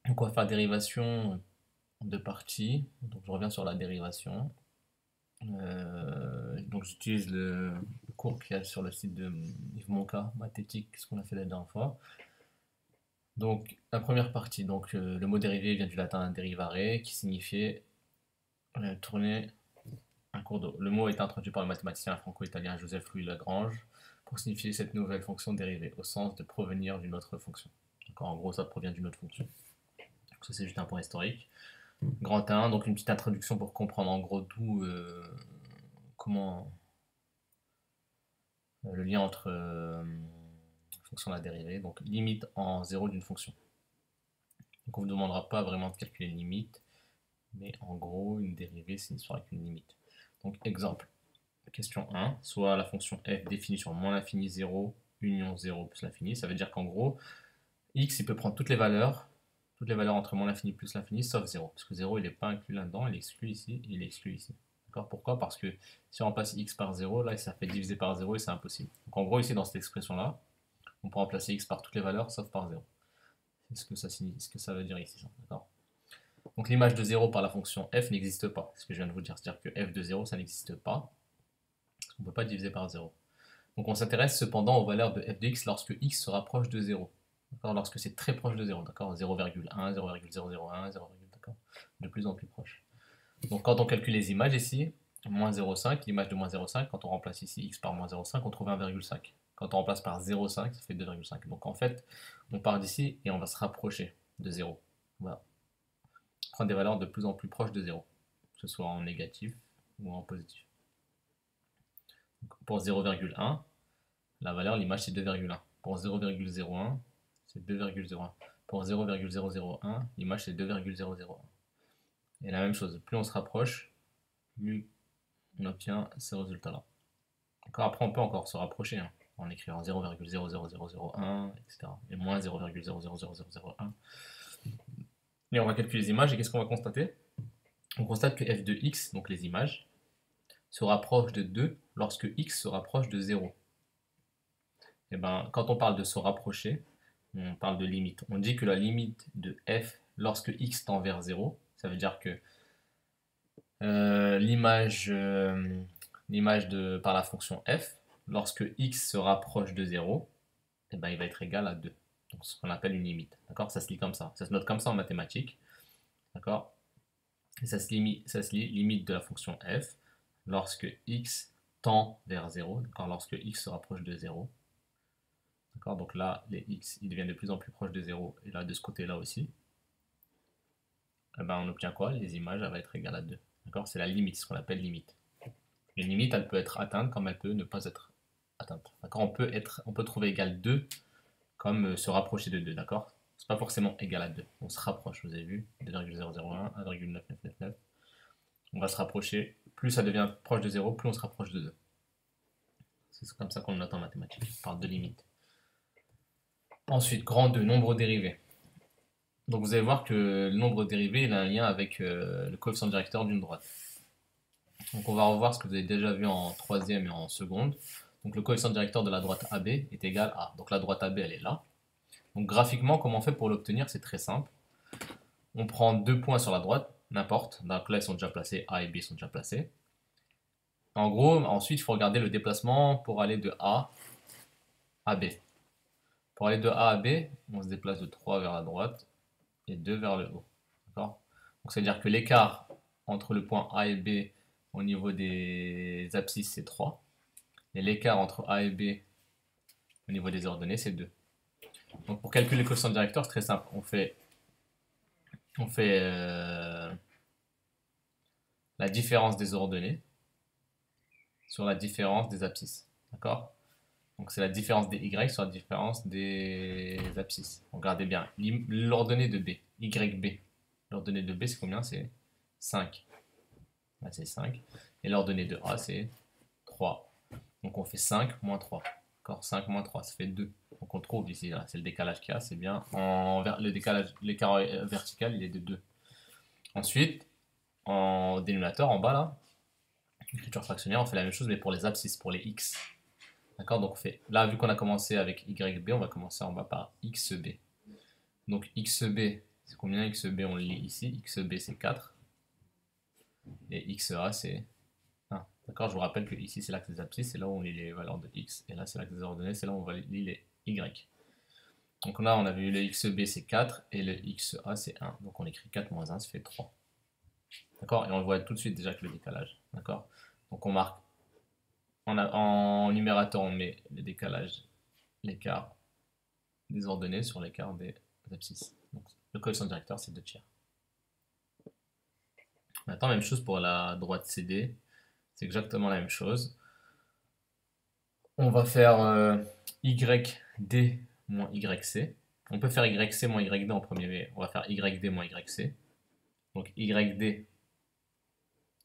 Donc on va faire dérivation de parties. Donc je reviens sur la dérivation. Donc j'utilise le cours qu'il y a sur le site de Yves Monca, Mathétique, ce qu'on a fait la dernière fois. Donc la première partie, donc le mot dérivé vient du latin derivare, qui signifiait tourner un cours d'eau. Le mot est introduit par le mathématicien franco-italien Joseph Louis Lagrange pour signifier cette nouvelle fonction dérivée, au sens de provenir d'une autre fonction. Donc en gros, ça provient d'une autre fonction. Donc ça c'est juste un point historique. Grand 1, donc une petite introduction pour comprendre en gros d'où comment le lien entre fonction et la dérivée. Donc limite en 0 d'une fonction. Donc on ne vous demandera pas vraiment de calculer une limite, mais en gros une dérivée c'est une histoire avec une limite. Donc exemple, question 1, soit la fonction f définie sur moins l'infini 0, union 0 plus l'infini, ça veut dire qu'en gros, x il peut prendre toutes les valeurs entre moins l'infini plus l'infini, sauf 0, parce que 0 il n'est pas inclus là-dedans, il est exclu ici, et il est exclu ici. D'accord? Pourquoi? Parce que si on remplace x par 0, là ça fait diviser par 0 et c'est impossible. Donc en gros ici dans cette expression-là, on peut remplacer x par toutes les valeurs sauf par 0. C'est ce que ça veut dire ici. D'accord? Donc l'image de 0 par la fonction f n'existe pas, c'est ce que je viens de vous dire, c'est-à-dire que f de 0 ça n'existe pas, on ne peut pas diviser par 0. Donc on s'intéresse cependant aux valeurs de f de x lorsque x se rapproche de 0. Lorsque c'est très proche de 0, d'accord, 0,1, 0,001, 0, d'accord, de plus en plus proche. Donc quand on calcule les images ici, moins 0,5, l'image de moins 0,5, quand on remplace ici x par moins 0,5, on trouve 1,5. Quand on remplace par 0,5, ça fait 2,5. Donc en fait, on part d'ici et on va se rapprocher de 0. Voilà. Prendre des valeurs de plus en plus proches de 0, que ce soit en négatif ou en positif. Donc pour 0,1, la valeur, l'image c'est 2,1. Pour 0,01, c'est 2,01. Pour 0,001, l'image c'est 2,001. Et la même chose, plus on se rapproche, plus on obtient ces résultats-là. Après, on peut encore se rapprocher hein, en écrivant 0,00001, etc. Et moins 0,00001. Et on va calculer les images et qu'est-ce qu'on va constater? On constate que f de x, donc les images, se rapproche de 2 lorsque x se rapproche de 0. Et ben, quand on parle de se rapprocher, on parle de limite. On dit que la limite de f lorsque x tend vers 0, ça veut dire que l'image par la fonction f, lorsque x se rapproche de 0, eh ben, il va être égal à 2. Donc ce qu'on appelle une limite. D'accord? Ça se lit comme ça. Ça se note comme ça en mathématiques. D'accord? Et ça se lit limite de la fonction f lorsque x tend vers 0, lorsque x se rapproche de 0. D'accord? Donc là, les x, ils deviennent de plus en plus proches de 0, et là, de ce côté-là aussi. Eh ben, on obtient quoi? Les images, elles vont être égales à 2. D'accord? C'est la limite, ce qu'on appelle limite. Une limite, elle peut être atteinte comme elle peut ne pas être atteinte. D'accord? On peut trouver égal 2 comme se rapprocher de 2. D'accord? C'est pas forcément égal à 2. On se rapproche, vous avez vu? 2,001, 1,9999. On va se rapprocher. Plus ça devient proche de 0, plus on se rapproche de 2. C'est comme ça qu'on le note en mathématiques. On parle de limite. Ensuite, grand 2, nombre dérivé. Donc vous allez voir que le nombre dérivé il a un lien avec le coefficient directeur d'une droite. Donc on va revoir ce que vous avez déjà vu en troisième et en seconde. Donc le coefficient directeur de la droite AB est égal à... Donc la droite AB elle est là. Donc graphiquement comment on fait pour l'obtenir? C'est très simple. On prend deux points sur la droite, n'importe. Donc là ils sont déjà placés, A et B sont déjà placés. En gros, ensuite il faut regarder le déplacement pour aller de A à B. Pour aller de A à B, on se déplace de 3 vers la droite et 2 vers le haut. D'accord? Donc c'est-à-dire que l'écart entre le point A et B au niveau des abscisses c'est 3. Et l'écart entre A et B au niveau des ordonnées c'est 2. Donc pour calculer le coefficient directeur, c'est très simple. On fait la différence des ordonnées sur la différence des abscisses. D'accord? Donc c'est la différence des y sur la différence des abscisses. Regardez bien. L'ordonnée de B, YB. L'ordonnée de B c'est combien? C'est 5. Là c'est 5. Et l'ordonnée de A c'est 3. Donc on fait 5 moins 3. D'accord? 5 moins 3, ça fait 2. Donc on trouve ici, c'est le décalage qu'il y a, c'est bien. Le décalage, l'écart vertical, il est de 2. Ensuite, en dénominateur, en bas là, écriture fractionnaire, on fait la même chose mais pour les abscisses, pour les x. D'accord? Donc on fait, vu qu'on a commencé avec YB, on va commencer en bas par XB. Donc XB, c'est combien? XB, on le lit ici. XB, c'est 4. Et XA, c'est 1. D'accord? Je vous rappelle que ici, c'est l'axe des abscisses. C'est là où on lit les valeurs de X. Et là, c'est l'axe des ordonnées. C'est là où on va lire les Y. Donc là, on avait eu le XB, c'est 4. Et le XA, c'est 1. Donc on écrit 4 moins 1, ça fait 3. D'accord? Et on le voit tout de suite déjà avec le décalage. D'accord? Donc on marque en numérateur, on met le décalage, l'écart des ordonnées sur l'écart des abscisses. Donc le coefficient directeur, c'est 2 tiers. Maintenant, même chose pour la droite CD. C'est exactement la même chose. On va faire YD moins YC. On peut faire YC moins YD en premier, mais on va faire YD moins YC. Donc YD,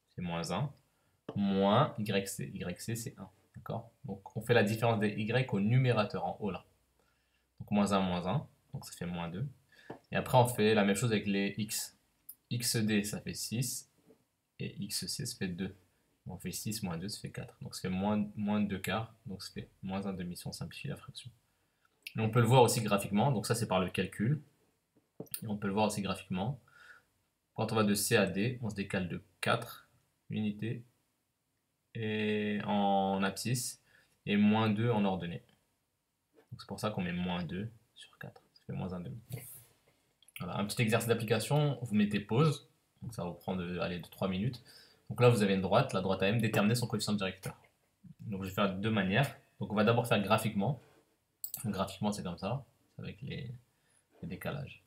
c'est moins 1, moins YC. YC, c'est 1. D'accord? Donc on fait la différence des Y au numérateur en haut là. Donc moins 1, donc ça fait moins 2. Et après on fait la même chose avec les X. XD, ça fait 6, et XC, ça fait 2. On fait 6 moins 2, ça fait 4. Donc ça fait moins 2 quarts, donc ça fait moins 1 demi si on simplifie la fraction. Et on peut le voir aussi graphiquement, donc ça c'est par le calcul. Et on peut le voir aussi graphiquement. Quand on va de C à D, on se décale de 4 unités et en abscisse et moins 2 en ordonnée. Donc c'est pour ça qu'on met moins 2 sur 4. Ça fait moins 1 demi. Voilà, un petit exercice d'application, vous mettez pause. Donc ça reprend de 3 minutes. Donc là vous avez une droite, la droite AM, déterminer son coefficient directeur. Donc je vais faire de deux manières. Donc on va d'abord faire graphiquement. Donc, graphiquement c'est comme ça, avec les décalages.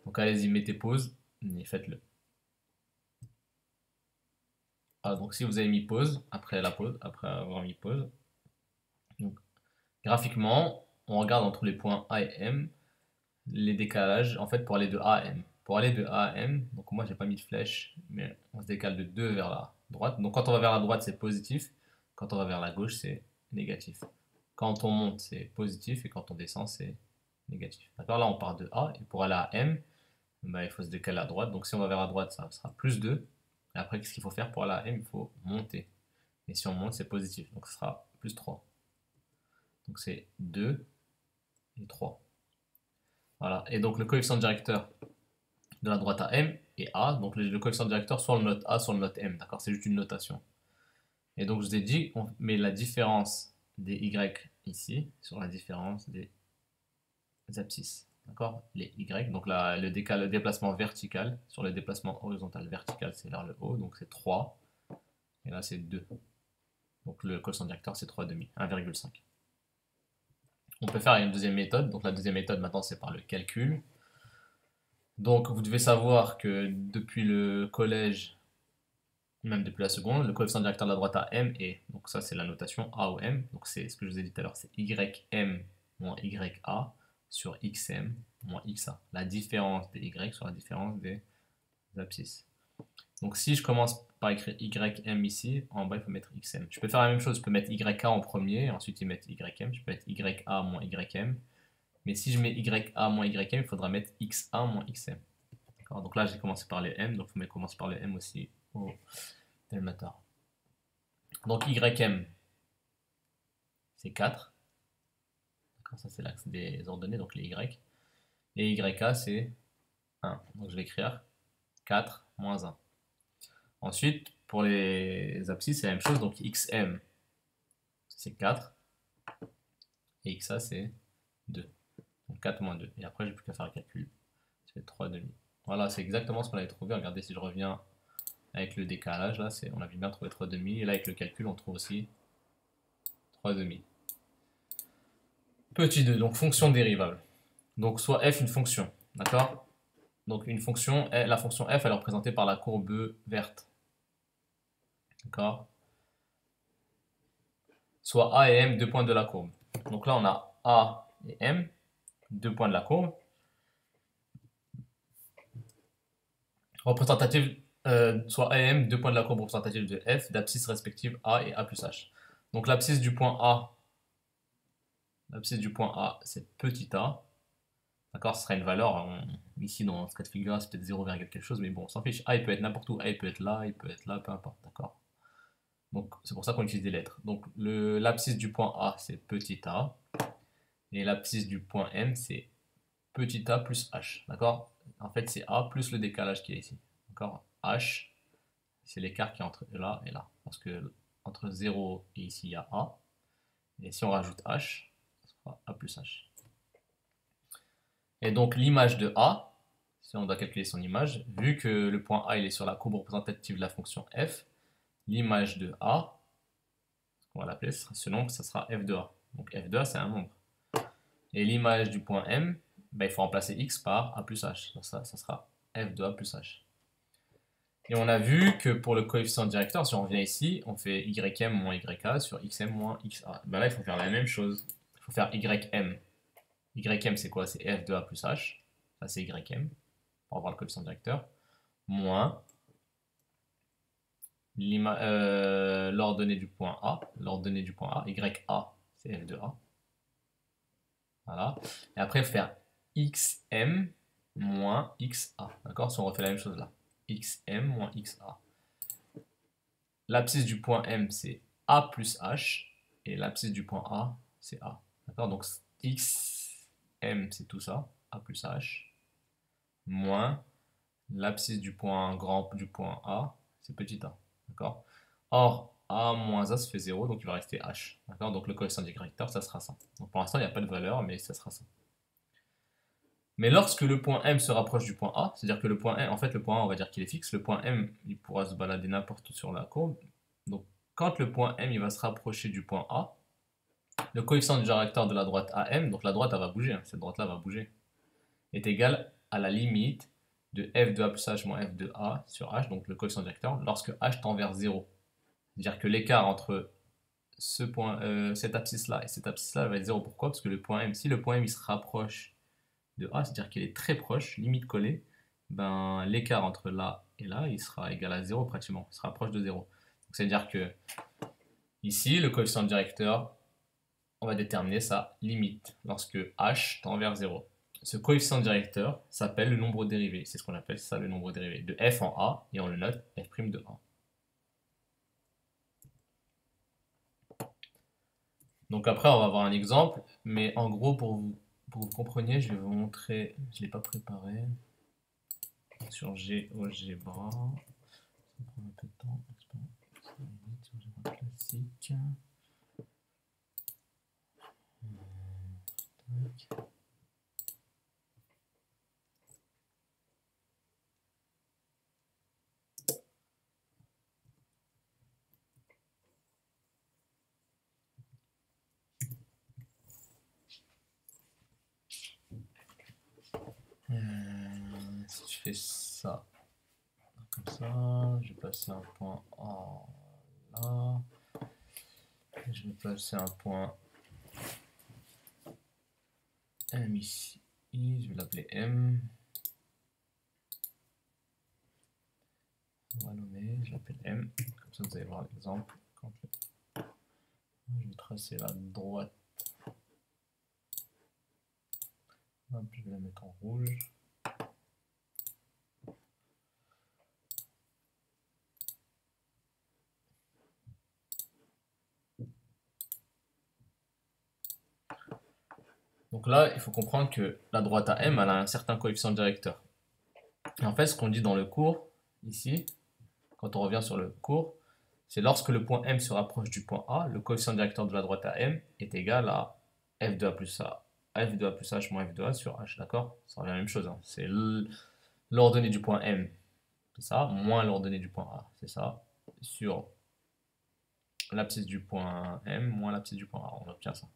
Donc allez-y, mettez pause et faites-le. Voilà, donc si vous avez mis pause, après avoir mis pause, donc, graphiquement, on regarde entre les points A et M, les décalages, en fait pour aller de A à M. Pour aller de A à M, donc moi j'ai pas mis de flèche, mais on se décale de 2 vers la droite. Donc quand on va vers la droite c'est positif, quand on va vers la gauche c'est négatif. Quand on monte c'est positif et quand on descend c'est négatif. D'accord? Là on part de A et pour aller à M, bah, il faut se décaler à droite. Donc si on va vers la droite ça sera plus 2. Et après qu'est-ce qu'il faut faire pour aller à M? Il faut monter. Et si on monte c'est positif, donc ce sera plus 3. Donc c'est 2 et 3. Voilà. Et donc le coefficient directeur de la droite à M est A. Donc le coefficient directeur, soit on le note A, soit on le note M. D'accord? C'est juste une notation. Et donc je vous ai dit, on met la différence des Y ici sur la différence des abscisses. D'accord? Les Y. Donc le déplacement vertical sur le déplacement horizontal vertical, c'est vers le haut. Donc c'est 3. Et là c'est 2. Donc le coefficient directeur, c'est 3,5. 1,5. On peut faire une deuxième méthode. Donc la deuxième méthode maintenant c'est par le calcul. Donc vous devez savoir que depuis le collège, même depuis la seconde, le coefficient directeur de la droite à M est, donc ça c'est la notation A ou M, donc c'est ce que je vous ai dit tout à l'heure, c'est YM moins YA sur XM moins XA. La différence des Y sur la différence des abscisses. Donc si je commence par écrire YM ici, en bas il faut mettre XM. Je peux faire la même chose, je peux mettre YA en premier, ensuite y mettre YM, je peux mettre YA moins YM. Mais si je mets YA moins YM, il faudra mettre XA moins XM. Donc là, j'ai commencé par les M, donc il faut commencer par les M aussi au delmatar. Donc YM, c'est 4. Ça, c'est l'axe des ordonnées, donc les Y. Et YA, c'est 1. Donc je vais écrire 4 moins 1. Ensuite, pour les abscisses, c'est la même chose. Donc XM, c'est 4. Et XA, c'est 2. Donc 4 moins 2. Et après, j'ai plus qu'à faire le calcul. Ça fait 3,5. Voilà, c'est exactement ce qu'on avait trouvé. Regardez, si je reviens avec le décalage, là, on avait bien trouvé 3,5. Et là, avec le calcul, on trouve aussi 3,5. Petit 2, donc fonction dérivable. Donc soit f une fonction, d'accord? Donc une fonction, la fonction f, elle est représentée par la courbe verte. D'accord? Soit a et m, deux points de la courbe. Donc là, on a a et m, deux points de la courbe. Représentative, soit a et m, deux points de la courbe représentative de f, d'abscisse respective a et a plus h. Donc l'abscisse du point A, c'est petit a. D'accord, ce sera une valeur, ici dans ce cas de figure, c'est peut-être 0, quelque chose, mais bon, on s'en fiche. A, il peut être n'importe où, A, il peut être là, peu importe, d'accord. Donc, c'est pour ça qu'on utilise des lettres. Donc, l'abscisse du point A, c'est petit a, et l'abscisse du point M, c'est petit a plus h, d'accord. En fait, c'est A plus le décalage qui est ici. D'accord? H, c'est l'écart qui est entre là et là. Parce que entre 0 et ici, il y a A. Et si on rajoute H, ça sera A plus H. Et donc l'image de A, si on doit calculer son image, vu que le point A il est sur la courbe représentative de la fonction f, l'image de A, on va l'appeler, ce nombre, ça sera f de A. Donc f de A, c'est un nombre. Et l'image du point M, ben, il faut remplacer x par A plus H. Donc ça sera f de A plus H. Et on a vu que pour le coefficient directeur, si on revient ici, on fait ym moins yk sur xm moins xa. Ben là, il faut faire la même chose. Il faut faire ym. Ym, c'est quoi? C'est f de A plus H. Ça, c'est ym, pour avoir le coefficient directeur. Moins l'ordonnée du point A. L'ordonnée du point A, ya, c'est f de A. Voilà. Et après, il faut faire xm moins xa. D'accord? Si on refait la même chose là. xm moins xa. L'abscisse du point M, c'est A plus H. Et l'abscisse du point A, c'est A. D'accord? Donc xm, c'est tout ça. A plus H. Moins l'abscisse du point grand du point A, c'est petit a. D'accord? Or, A moins A, ça fait 0, donc il va rester H. D'accord? Donc le coefficient directeur, ça sera ça. Donc pour l'instant, il n'y a pas de valeur, mais ça sera ça. Mais lorsque le point M se rapproche du point A, c'est-à-dire que le point M, en fait le point A on va dire qu'il est fixe, le point M il pourra se balader n'importe où sur la courbe. Donc quand le point M il va se rapprocher du point A, le coefficient du directeur de la droite AM, donc la droite elle va bouger, hein, cette droite là va bouger, est égal à la limite de f de A plus H moins f de A sur H, donc le coefficient directeur, lorsque H tend vers 0. C'est-à-dire que l'écart entre cette abscisse là et cette abscisse là va être 0. Pourquoi? Parce que le point M, si le point M il se rapproche de A, c'est-à-dire qu'il est très proche, limite collée, ben, l'écart entre là et là, il sera égal à 0 pratiquement, il sera proche de 0. C'est-à-dire que ici, le coefficient directeur, on va déterminer sa limite lorsque h tend vers 0. Ce coefficient directeur s'appelle le nombre dérivé, c'est ce qu'on appelle ça le nombre dérivé, de f en a, et on le note f' de a. Donc après, on va avoir un exemple, mais en gros, pour que vous compreniez, je vais vous montrer, je ne l'ai pas préparé, sur GeoGebra. Ça prend un peu de temps, sur GeoGebra classique. Si je fais ça, comme ça, je vais placer un point A là, je vais placer un point M ici, je vais l'appeler M, on va nommer, je l'appelle M, comme ça vous allez voir l'exemple. Je vais tracer la droite, hop, je vais la mettre en rouge. Donc là, il faut comprendre que la droite à M, elle a un certain coefficient directeur. Et en fait, ce qu'on dit dans le cours, ici, quand on revient sur le cours, c'est lorsque le point M se rapproche du point A, le coefficient directeur de la droite à M est égal à f de A plus A, f de A plus H moins f de A sur H, d'accord? Ça revient à la même chose, hein. C'est l'ordonnée du point M, c'est ça, moins l'ordonnée du point A, c'est ça, sur l'abscisse du point M moins l'abscisse du point A, on obtient ça.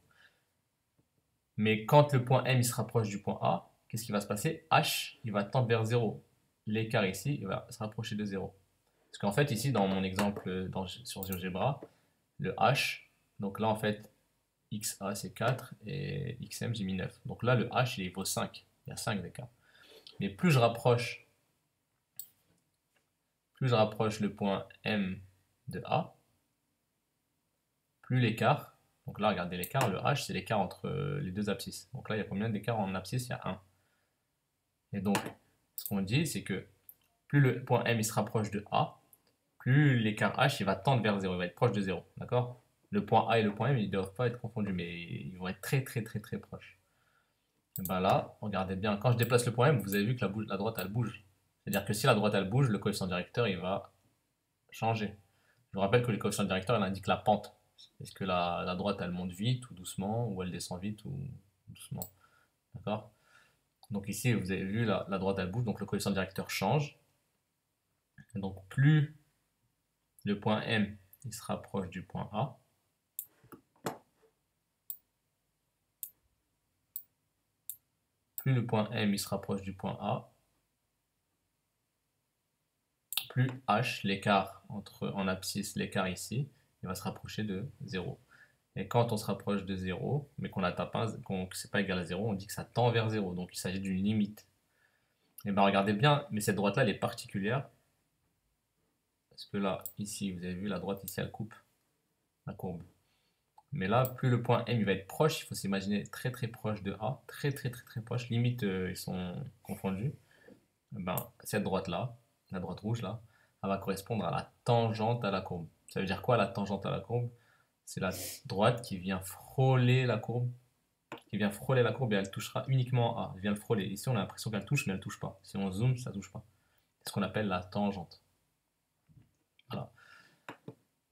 Mais quand le point M il se rapproche du point A, qu'est-ce qui va se passer? H, il va tendre vers 0. L'écart ici, il va se rapprocher de 0. Parce qu'en fait, ici, dans mon exemple sur GeoGebra, le H, donc là, en fait, XA, c'est 4, et XM, j'ai mis 9. Donc là, le H, il vaut 5. Il y a 5 d'écart. Mais plus je rapproche le point M de A, plus l'écart, donc là, regardez l'écart, le H, c'est l'écart entre les deux abscisses. Donc là, il y a combien d'écart en abscisse? Il y a 1. Et donc, ce qu'on dit, c'est que plus le point M il se rapproche de A, plus l'écart H il va tendre vers 0, il va être proche de 0. D'accord? Le point A et le point M, ils ne doivent pas être confondus, mais ils vont être très très très très proches. Et ben là, regardez bien, quand je déplace le point M, vous avez vu que la droite elle bouge. C'est-à-dire que si la droite elle bouge, le coefficient directeur il va changer. Je vous rappelle que le coefficient directeur il indique la pente. Est-ce que la droite elle monte vite ou doucement, ou elle descend vite ou doucement. D'accord? Donc ici, vous avez vu, la droite elle bouge, donc le coefficient directeur change. Et donc plus le point M il se rapproche du point A, plus le point M il se rapproche du point A, plus H, l'écart en abscisse, l'écart ici, il va se rapprocher de 0. Et quand on se rapproche de 0, mais qu'on a tapé que c'est pas égal à 0, on dit que ça tend vers 0. Donc il s'agit d'une limite. Et bien regardez bien, mais cette droite-là, elle est particulière. Parce que là, ici, vous avez vu, la droite ici, elle coupe la courbe. Mais là, plus le point M il va être proche, il faut s'imaginer très très proche de A, très très très très proche, limite ils sont confondus. Ben, cette droite-là, la droite rouge là, elle va correspondre à la tangente à la courbe. Ça veut dire quoi la tangente à la courbe? C'est la droite qui vient frôler la courbe, et elle touchera uniquement A. Elle vient le frôler. Ici on a l'impression qu'elle touche mais elle touche pas. Si on zoome, ça touche pas. C'est ce qu'on appelle la tangente. Voilà.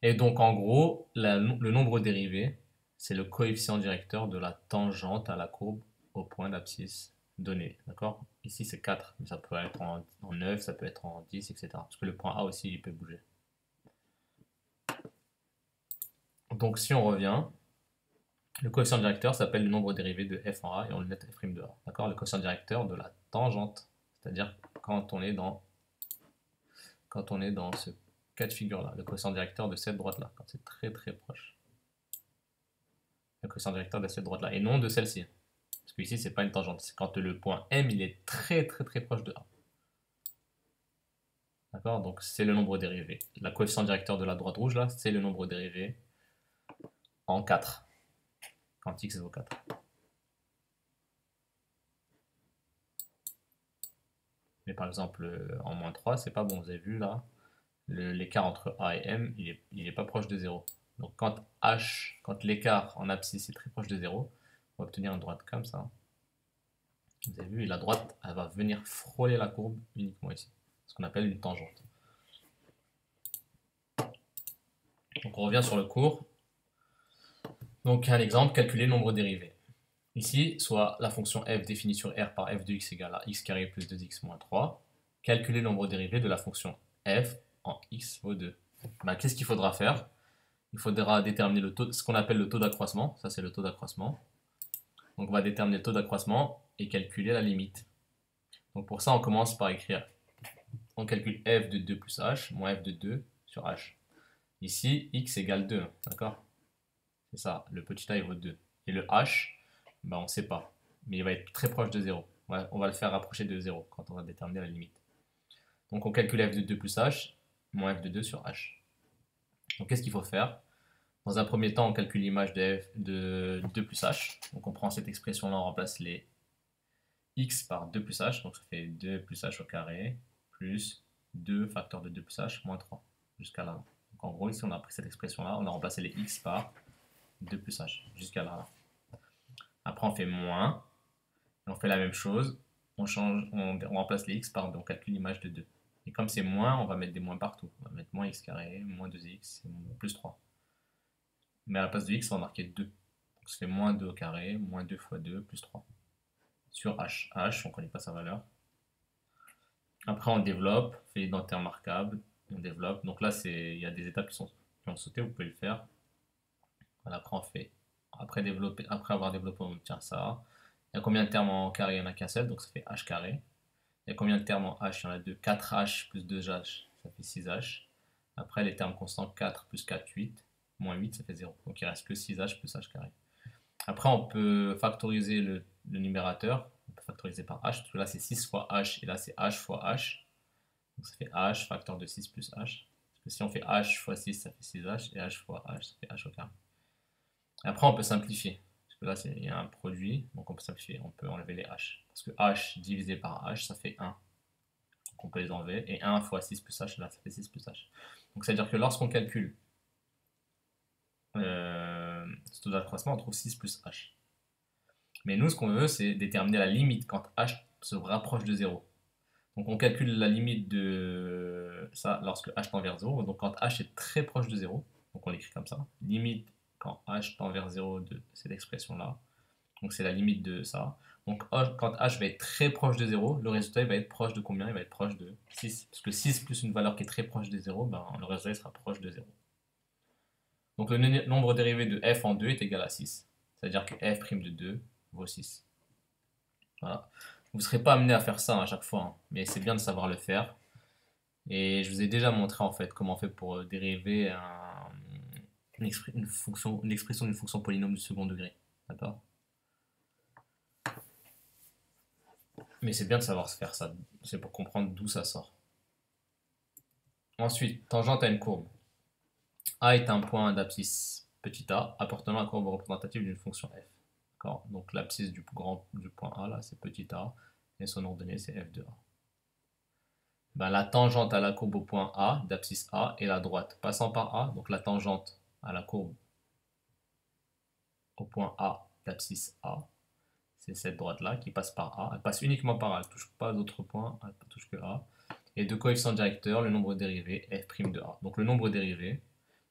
Et donc en gros, le nombre dérivé, c'est le coefficient directeur de la tangente à la courbe au point d'abscisse donné. D'accord? Ici c'est 4, mais ça peut être en 9, ça peut être en 10, etc. Parce que le point A aussi, il peut bouger. Donc si on revient, le coefficient directeur s'appelle le nombre dérivé de f en A et on le note f' de A. D'accord? Le coefficient directeur de la tangente, c'est-à-dire quand on est dans ce cas de figure-là, le coefficient directeur de cette droite-là, quand c'est très très proche. Le coefficient directeur de cette droite-là, et non de celle-ci. Parce que ici, c'est pas une tangente, c'est quand le point M il est très très très proche de A. D'accord? Donc c'est le nombre dérivé. La coefficient directeur de la droite rouge, là, c'est le nombre dérivé en 4, quand x vaut 4. Mais par exemple, en moins 3, c'est pas bon, vous avez vu là, l'écart entre A et M, il est pas proche de 0. Donc quand l'écart en abscisse est très proche de 0, on va obtenir une droite comme ça. Vous avez vu, la droite, elle va venir frôler la courbe uniquement ici. Ce qu'on appelle une tangente. Donc on revient sur le cours. Donc un exemple, calculer le nombre dérivé. Ici, soit la fonction f définie sur R par f de x égale à x carré plus 2x moins 3. Calculer le nombre dérivé de la fonction f en x vaut 2. Ben, qu'est-ce qu'il faudra faire? Il faudra déterminer ce qu'on appelle le taux d'accroissement. Ça, c'est le taux d'accroissement. Donc, on va déterminer le taux d'accroissement et calculer la limite. Donc, pour ça, on commence par écrire. On calcule f de 2 plus h moins f de 2 sur h. Ici, x égale 2. D'accord? C'est ça. Le petit a, il vaut 2. Et le h, ben, on ne sait pas. Mais il va être très proche de 0. Ouais, on va le faire rapprocher de 0 quand on va déterminer la limite. Donc, on calcule f de 2 plus h moins f de 2 sur h. Donc, qu'est-ce qu'il faut faire? Dans un premier temps, on calcule l'image de 2 plus h. Donc on prend cette expression-là, on remplace les x par 2 plus h. Donc ça fait 2 plus h au carré plus 2 facteur de 2 plus h moins 3 jusqu'à là. Donc en gros, ici on a pris cette expression-là, on a remplacé les x par 2 plus h jusqu'à là. Après on fait moins, et on fait la même chose, on remplace les x par, on calcule l'image de 2. Et comme c'est moins, on va mettre des moins partout. On va mettre moins x carré, moins 2x, plus 3. Mais à la place de x, on va marquer 2. Donc ça fait moins 2 au carré, moins 2 fois 2, plus 3. Sur h. h, on ne connaît pas sa valeur. Après, on développe, fait l'identité remarquable, on développe. Donc là, il y a des étapes qui ont sauté, vous pouvez le faire. Voilà, après, on fait. Après avoir développé, on obtient ça. Il y a combien de termes en carré? Il n'y en a qu'un seul, donc ça fait h carré. Il y a combien de termes en h? Il y en a 2. 4h plus 2h, ça fait 6h. Après, les termes constants, 4 plus 4, 8. Moins 8, ça fait 0. Donc il reste que 6h plus h carré. Après, on peut factoriser le numérateur. On peut factoriser par h, parce que là, c'est 6 fois h, et là, c'est h fois h. Donc ça fait h facteur de 6 plus h. Parce que si on fait h fois 6, ça fait 6h, et h fois h, ça fait h au carré. Après, on peut simplifier. Parce que là, il y a un produit, donc on peut simplifier. On peut enlever les h. Parce que h divisé par h, ça fait 1. Donc on peut les enlever. Et 1 fois 6 plus h, là, ça fait 6 plus h. Donc ça veut dire que lorsqu'on calcule ce taux d'accroissement, on trouve 6 plus h. Mais nous, ce qu'on veut, c'est déterminer la limite quand h se rapproche de 0. Donc on calcule la limite de ça lorsque h tend vers 0. Donc quand h est très proche de 0, donc on l'écrit comme ça, limite quand h tend vers 0 de cette expression-là. Donc c'est la limite de ça. Donc quand h va être très proche de 0, le résultat il va être proche de combien? Il va être proche de 6. Parce que 6 plus une valeur qui est très proche de 0, ben, le résultat il sera proche de 0. Donc le nombre dérivé de f en 2 est égal à 6. C'est-à-dire que f' de 2 vaut 6. Voilà. Vous ne serez pas amené à faire ça à chaque fois, hein, mais c'est bien de savoir le faire. Et je vous ai déjà montré en fait comment on fait pour dériver une expression d'une fonction polynôme du second degré. D'accord? Mais c'est bien de savoir se faire ça. C'est pour comprendre d'où ça sort. Ensuite, tangente à une courbe. A est un point d'abscisse petit a appartenant à la courbe représentative d'une fonction f. Donc l'abscisse du point A, là, c'est petit a, et son ordonnée, c'est f de a. Ben, la tangente à la courbe au point A, d'abscisse A, est la droite passant par A. Donc la tangente à la courbe au point A, d'abscisse A, c'est cette droite-là qui passe par A. Elle passe uniquement par A, elle ne touche pas d'autres points, elle ne touche que A. Et de coefficient directeur, le nombre dérivé, f' de A. Donc le nombre dérivé,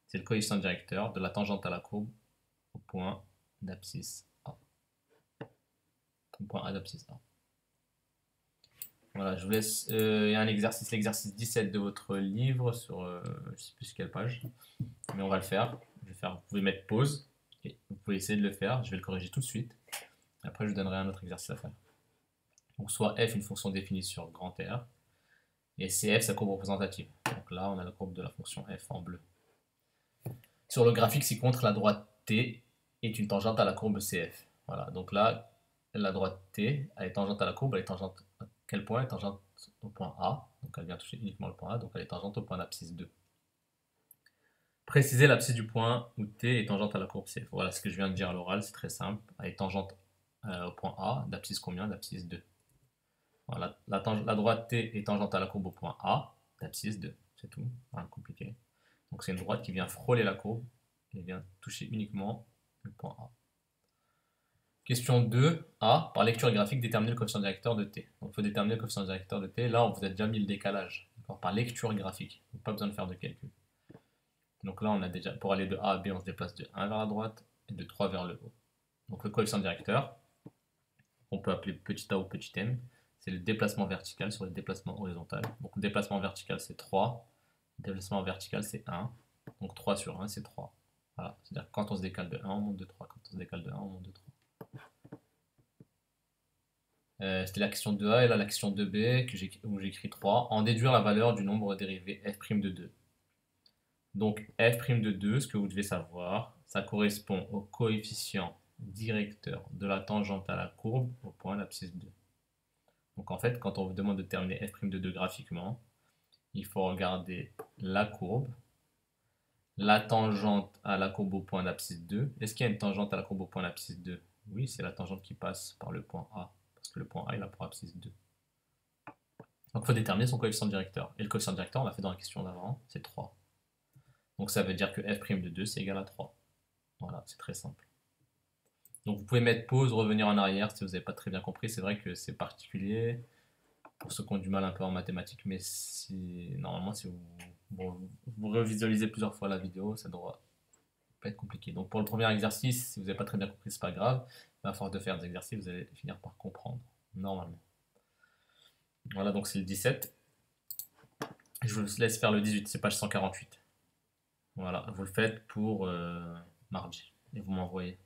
c'est le coefficient directeur de la tangente à la courbe au point d'abscisse A. Au point A d'abscisse A. Voilà, je vous laisse. Il y a un exercice, l'exercice 17 de votre livre, sur je ne sais plus quelle page, mais on va le faire. Vous pouvez mettre pause, et vous pouvez essayer de le faire. Je vais le corriger tout de suite. Après, je vous donnerai un autre exercice à faire. Donc, soit f, une fonction définie sur grand R, et cf, sa courbe représentative. Donc là, on a la courbe de la fonction f en bleu. Sur le graphique ci-contre, la droite t est une tangente à la courbe cf. Voilà, donc là, la droite t, elle est tangente à la courbe, elle est tangente à quel point? Elle est tangente au point A, donc elle vient toucher uniquement le point A, donc elle est tangente au point d'abscisse 2. Préciser l'abscisse du point où t est tangente à la courbe cf. Voilà ce que je viens de dire à l'oral, c'est très simple. Elle est tangente au point A, d'abscisse combien? D'abscisse 2. Voilà, la droite t est tangente à la courbe au point A, d'abscisse 2. C'est tout, rien de compliqué. Donc c'est une droite qui vient frôler la courbe et vient toucher uniquement le point A. Question 2a, par lecture graphique, déterminer le coefficient directeur de t. Donc il faut déterminer le coefficient directeur de t. Là, on vous a déjà mis le décalage, par lecture graphique. Donc, pas besoin de faire de calcul. Donc là, on a déjà, pour aller de A à B, on se déplace de 1 vers la droite et de 3 vers le haut. Donc le coefficient directeur, on peut appeler petit a ou petit m, c'est le déplacement vertical sur le déplacement horizontal. Donc le déplacement vertical, c'est 3. Le déplacement vertical, c'est 1. Donc 3 sur 1, c'est 3. Voilà. C'est-à-dire que quand on se décale de 1, on monte de 3. Quand on se décale de 1, on monte de 3. C'était la question 2a et là la question 2b où j'écris 3. En déduire la valeur du nombre dérivé f' de 2. Donc f' de 2, ce que vous devez savoir, ça correspond au coefficient directeur de la tangente à la courbe au point d'abscisse 2. Donc en fait, quand on vous demande de terminer f' de 2 graphiquement, il faut regarder la courbe, la tangente à la courbe au point d'abscisse 2. Est-ce qu'il y a une tangente à la courbe au point d'abscisse 2? Oui, c'est la tangente qui passe par le point A, parce que le point A est là pour abscisse 2. Donc il faut déterminer son coefficient directeur. Et le coefficient directeur, on l'a fait dans la question d'avant, c'est 3. Donc ça veut dire que f' de 2, c'est égal à 3. Voilà, c'est très simple. Donc vous pouvez mettre pause, revenir en arrière si vous n'avez pas très bien compris. C'est vrai que c'est particulier pour ceux qui ont du mal un peu en mathématiques, mais normalement, si vous revisualisez plusieurs fois la vidéo, ça devra pas être compliqué. Donc pour le premier exercice, si vous n'avez pas très bien compris, c'est pas grave. À force de faire des exercices, vous allez finir par comprendre, normalement. Voilà, donc c'est le 17. Je vous laisse faire le 18, c'est page 148. Voilà, vous le faites pour mardi et vous m'envoyez.